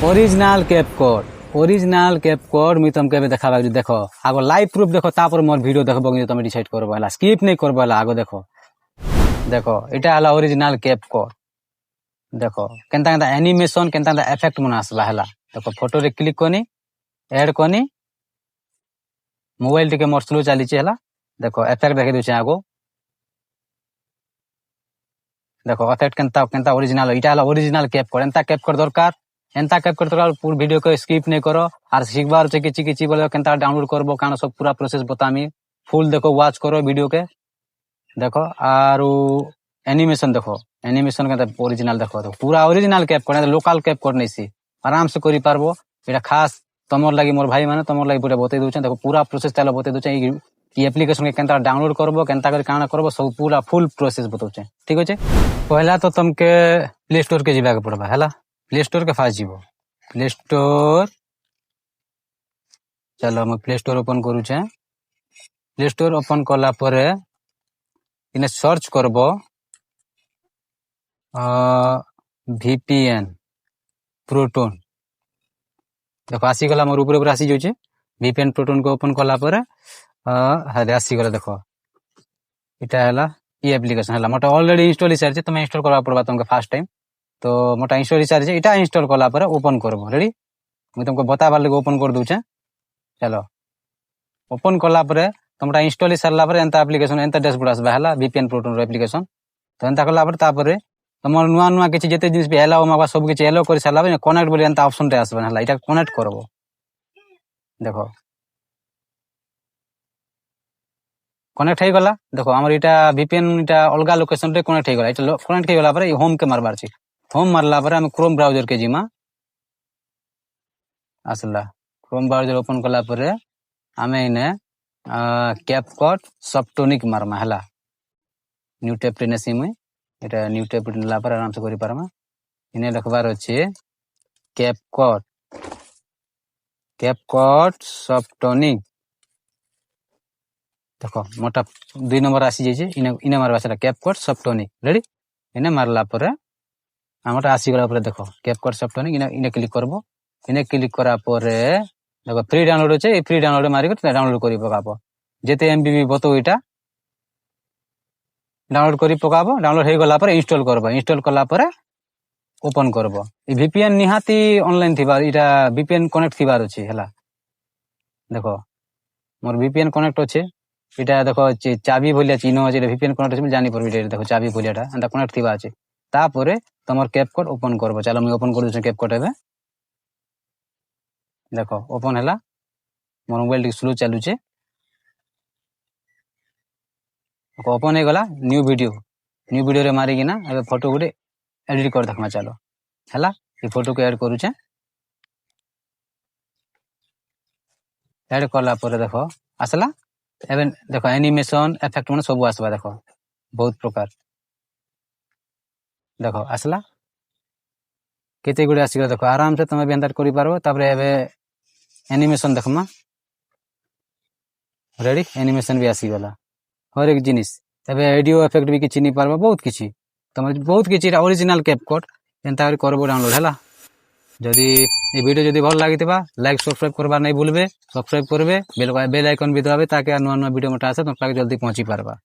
Original CapCut मुई तुमके एबे देखाबा देखो आगो लाइव प्रूफ देखो तापर मोर वीडियो देखबो कि तुम डिसाइड करबो हला स्किप नहीं करबो हला आगो देखो देखो इटा हला ओरिजिनल कैपकट देखो केनता केनता एनिमेशन केनता केनता इफेक्ट मन आसला हला देखो फोटो रे क्लिक कोनी ऐड कोनी मोबाइल टिके मोर स्लो चली हला देखो इफेक्ट देखे दुचे आगो देखो इफेक्ट केनता केनता ओरिजिनल इटा हला ओरिजिनल कैपकट एंता कैपकट दरकार एंता कैपकट दरकार पूरा वीडियो को स्किप नहीं करो और सीखबार से किछि किछि बोले केनता डाउनलोड करबो काना सब पूरा प्रोसेस बतामी फुल देखो वॉच करो वीडियो के देखो आरो एनिमेशन देखो एनिमेशन के ओरिजिनल देखो तो पूरा ओरिजिनल कैपकट लोकल कैपकट नहीं सी आराम से करि पारबो एटा खास तमर लागि मोर भाई माने तमर लागि पूरा बतै दोछन देखो पूरा प्रोसेस ताला बतै दोछन ई एप्लीकेशन के केनता डाउनलोड करबो केनता कर काना करबो सब पूरा फुल प्रोसेस बतौछे ठीक होचे पहला तो तुमके प्ले स्टोर के जिबा के पड़बा हला प्ले स्टोर के फास्ट जीवो प्ले स्टोर चलो मैं प्ले स्टोर ओपन करू छे प्ले स्टोर ओपन करला परे इने सर्च करबो VPN प्रोटोन देखो आसी गला मोर ऊपर ऊपर आसी जाउछे VPN प्रोटोन को ओपन करला परे हादे आसी गला देखो इटा हला ई एप्लीकेशन हला मोटा ऑलरेडी इंस्टॉल ही सारछे तमे इंस्टॉल करबा पड़बा तुमके फर्स्ट टाइम तो मोटा इंस्टॉल ही सारछे इटा इंस्टॉल करला परे ओपन करबो रेडी मैं तुमको बताबार लगे ओपन कर दूचे चलो ओपन करला परे तुमटा इंस्टॉल ही सरला परे एंता एप्लीकेशन एंता डैशबोर्ड आसबा हला VPN प्रोटोन रो एप्लीकेशन तो एंता करला परे तापरे तमर नुआ नुआ किछि जेते जिनिस भी एलाओ माबा सब किछि एलाओ कर सरला परे कनेक्ट बोली एंता ऑप्शन रे आसबा हला इटा कनेक्ट करबो देखो कनेक्ट हो गला देखो हमर इटा VPN इटा अलगा लोकेशन रे कनेक्ट हो गला इटा कनेक्ट हो गला परे होम के मारबार छी होम मारला परे हम क्रोम ब्राउजर के जिमा आसला क्रोम ब्राउजर ओपन करला परे हमें इने कैपकट सॉफ्टोनिक मारमा हला न्यू टैब रे नेसी में एटा न्यू टैब रे ला पर आराम से करि पारमा इने लिखबार अछि कैपकट सॉफ्टोनिक देखो मोटा 2 नंबर आसी जाइए इने मारबा सेटा कैपकट सॉफ्टोनिक रेडी इने मारला परे हमटा आसी गला परे देखो कैपकट सॉफ्टोनिक इने क्लिक करबो इने क्लिक करा परे देखो फ्री डाउनलोड होचे फ्री डाउनलोड मारी के डाउनलोड करि पकाबो जेते MB बतो इटा डाउनलोड करि पकाबो डाउनलोड हे गला परे इंस्टॉल करबो इंस्टॉल करला परे ओपन करबो ई VPN निहाती ऑनलाइन थिबा इटा VPN कनेक्ट थिबार अछि हला देखो मोर VPN कनेक्ट होचे इटा देखो चाबी बोलिया चिन्ह अछि VPN कनेक्ट अछि जानि परबि देखो चाबी बोलियाटा एंता कनेक्ट थिबा अछि तापरे तमर कैपकट ओपन करबो चलो मैं ओपन कर दूं कैपकट एबे देखो ओपन हला मोर मोबाइल टी स्लो चालू छे ओपन हे गला न्यू वीडियो रे मारी किना एबे फोटो गुटे एडिट कर देखमा चलो हला ई फोटो को ऐड करू छे ऐड करला परे देखो आसला एबे देखो एनिमेशन इफेक्ट मन सब आसबा देखो बहुत प्रकार देखो आसला केते गुडे आसी देखो आराम से तमे बेंदार करि पारबो तापरे एबे एनिमेशन देखमा रेडी एनिमेशन भी आसी गला हर एक जिनिस एबे ऑडियो इफेक्ट भी किछि नि पारबो बहुत किछि तमे बहुत किछि ओरिजिनल कैपकट एंता करबो डाउनलोड हला जदी ए वीडियो जदी भल लागितबा लाइक सब्सक्राइब करबा नै भूलबे सब्सक्राइब करबे बेल आइकन भी दबाबे ताकि नुआ नुआ वीडियो मटा आसे तुम जल्दी पहुंची पारबा।